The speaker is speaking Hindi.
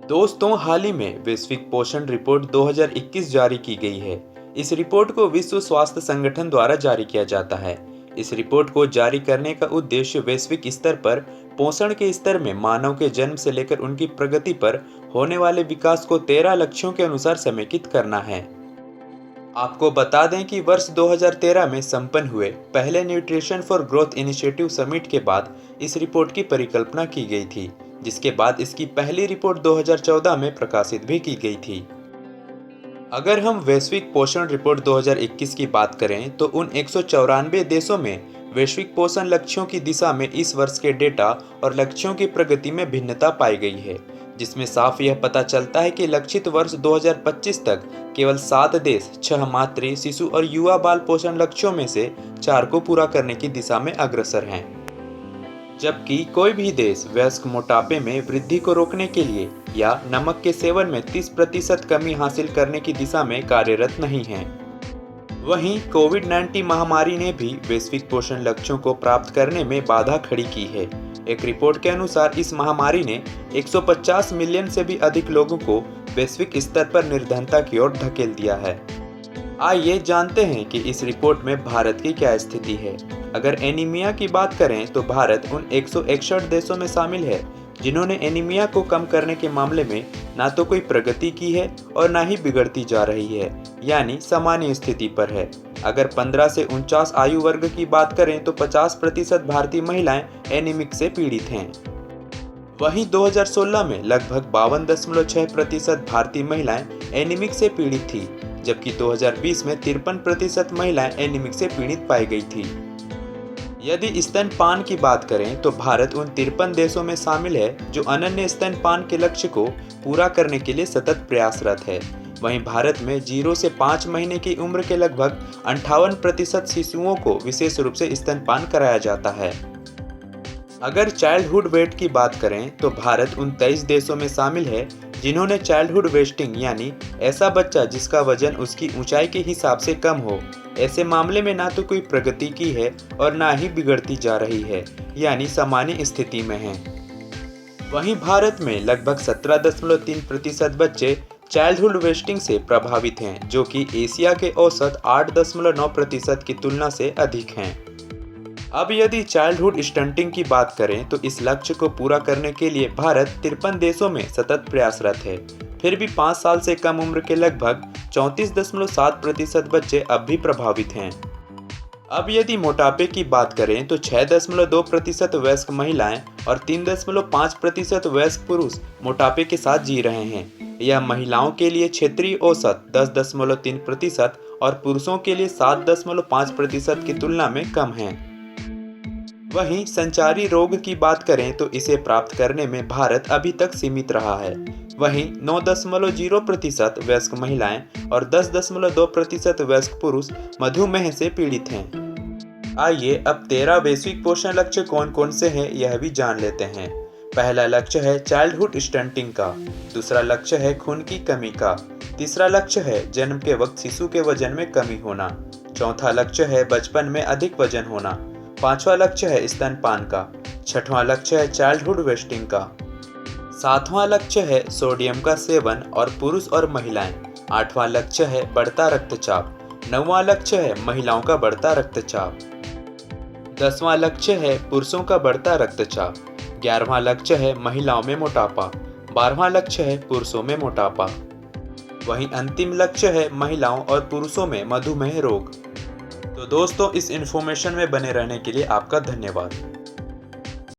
दोस्तों, हाल ही में वैश्विक पोषण रिपोर्ट 2021 जारी की गई है। इस रिपोर्ट को विश्व स्वास्थ्य संगठन द्वारा जारी किया जाता है। इस रिपोर्ट को जारी करने का उद्देश्य वैश्विक स्तर पर पोषण के स्तर में मानव के जन्म से लेकर उनकी प्रगति पर होने वाले विकास को 13 लक्ष्यों के अनुसार समेकित करना है। आपको बता दें कि वर्ष 2013 में संपन्न हुए पहले nutrition for growth initiative summit के बाद इस रिपोर्ट की परिकल्पना की गई थी, जिसके बाद इसकी पहली रिपोर्ट 2014 में प्रकाशित भी की गई थी। अगर हम वैश्विक पोषण रिपोर्ट 2021 की बात करें तो उन 194 देशों में वैश्विक पोषण लक्ष्यों की दिशा में इस वर्ष के डेटा और लक्ष्यों की प्रगति में भिन्नता पाई गई है, जिसमें साफ यह पता चलता है कि लक्षित वर्ष 2025 तक केवल 7 देश 6 मातृ, शिशु और युवा बाल पोषण लक्ष्यों में से 4 को पूरा करने की दिशा में अग्रसर हैं, जबकि कोई भी देश वयस्क मोटापे में वृद्धि को रोकने के लिए या नमक के सेवन में 30% कमी हासिल करने की दिशा में कार्यरत नहीं है। वहीं कोविड-19 महामारी ने भी वैश्विक पोषण लक्ष्यों को प्राप्त करने में बाधा खड़ी की है। एक रिपोर्ट के अनुसार इस महामारी ने 150 मिलियन से भी अधिक लोगों को वैश्विक स्तर पर निर्धनता की ओर धकेल दिया है। आइए जानते हैं कि इस रिपोर्ट में भारत की क्या स्थिति है। अगर एनीमिया की बात करें तो भारत उन 161 देशों में शामिल है जिन्होंने एनीमिया को कम करने के मामले में ना तो कोई प्रगति की है और ना ही बिगड़ती जा रही है, यानी सामान्य स्थिति पर है। अगर 15 से 49 आयु वर्ग की बात करें तो 50% भारतीय महिलाएं एनीमिक से पीड़ित हैं। वहीं 2016 में लगभग 52.6% भारतीय महिलाएं एनीमिक से पीड़ित थी, जबकि 2020 में 53% महिलाएं एनीमिक से पीड़ित पाई गई थी। यदि स्तनपान की बात करें तो भारत उन 53 देशों में शामिल है जो अनन्य स्तनपान के लक्ष्य को पूरा करने के लिए सतत प्रयासरत है। वहीं भारत में 0 से 5 महीने की उम्र के लगभग 58% शिशुओं को विशेष रूप से स्तनपान कराया जाता है। अगर चाइल्डहुड वेट की बात करें तो भारत उन 23 देशों में शामिल है जिन्होंने चाइल्डहुड वेस्टिंग यानी ऐसा बच्चा जिसका वजन उसकी ऊंचाई के हिसाब से कम हो, ऐसे मामले में ना तो कोई प्रगति की है और ना ही बिगड़ती जा रही है, यानी सामान्य स्थिति में है। वहीं भारत में लगभग 17.3% बच्चे चाइल्डहुड वेस्टिंग से प्रभावित हैं, जो कि एशिया के औसत 8.9% की तुलना से अधिक हैं। अब यदि चाइल्डहुड स्टंटिंग की बात करें तो इस लक्ष्य को पूरा करने के लिए भारत 53 देशों में सतत प्रयासरत है। फिर भी 5 साल से कम उम्र के लगभग 34.7% बच्चे अब भी प्रभावित हैं। अब यदि मोटापे की बात करें तो 6.2% वयस्क महिलाएं और 3.5% वयस्क पुरुष मोटापे के साथ जी रहे हैं। यह महिलाओं के लिए क्षेत्रीय औसत 10.3% और पुरुषों के लिए 7.5% की तुलना में कम है। वहीं संचारी रोग की बात करें तो इसे प्राप्त करने में भारत अभी तक सीमित रहा है। वहीं 9.0% वयस्क महिलाएं और 10.2% वयस्क पुरुष मधुमेह से पीड़ित हैं। आइए अब 13 वैश्विक पोषण लक्ष्य कौन कौन से हैं यह भी जान लेते हैं। पहला लक्ष्य है चाइल्डहुड स्टंटिंग का, दूसरा लक्ष्य है खून की कमी का, तीसरा लक्ष्य है जन्म के वक्त शिशु के वजन में कमी होना, चौथा लक्ष्य है बचपन में अधिक वजन होना, पांचवा लक्ष्य है स्तनपान का, छठवां लक्ष्य है चाइल्डहुड वेस्टिंग का, सातवां लक्ष्य है सोडियम का सेवन और पुरुष और महिलाएं, आठवां लक्ष्य है बढ़ता रक्तचाप, नौवां लक्ष्य है महिलाओं का बढ़ता रक्तचाप, 10वां लक्ष्य है पुरुषों का बढ़ता रक्तचाप, 11वां लक्ष्य है महिलाओं में मोटापा, 12वां लक्ष्य है पुरुषों में मोटापा। वहीं अंतिम लक्ष्य है महिलाओं और पुरुषों में मधुमेह रोग। तो दोस्तों, इस इन्फॉर्मेशन में बने रहने के लिए आपका धन्यवाद।